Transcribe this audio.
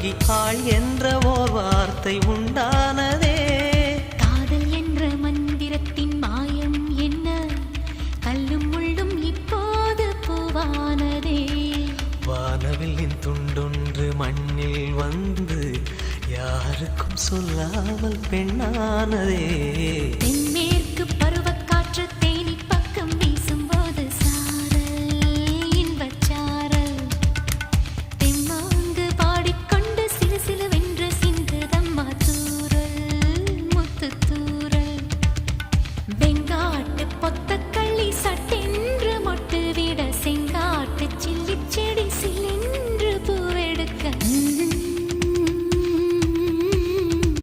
ஆகி ஆள் என்ற ஓர் வார்த்தை உண்டானதே. காதல் என்ற மந்திரத்தின் மாயம் என்ன, கல்லும் முள்ளும் இப்போது பூவானதே. வானவில்லின் துண்டொன்று மண்ணில் வந்து யாருக்கும் சொல்லாமல் பெண்ணானதே.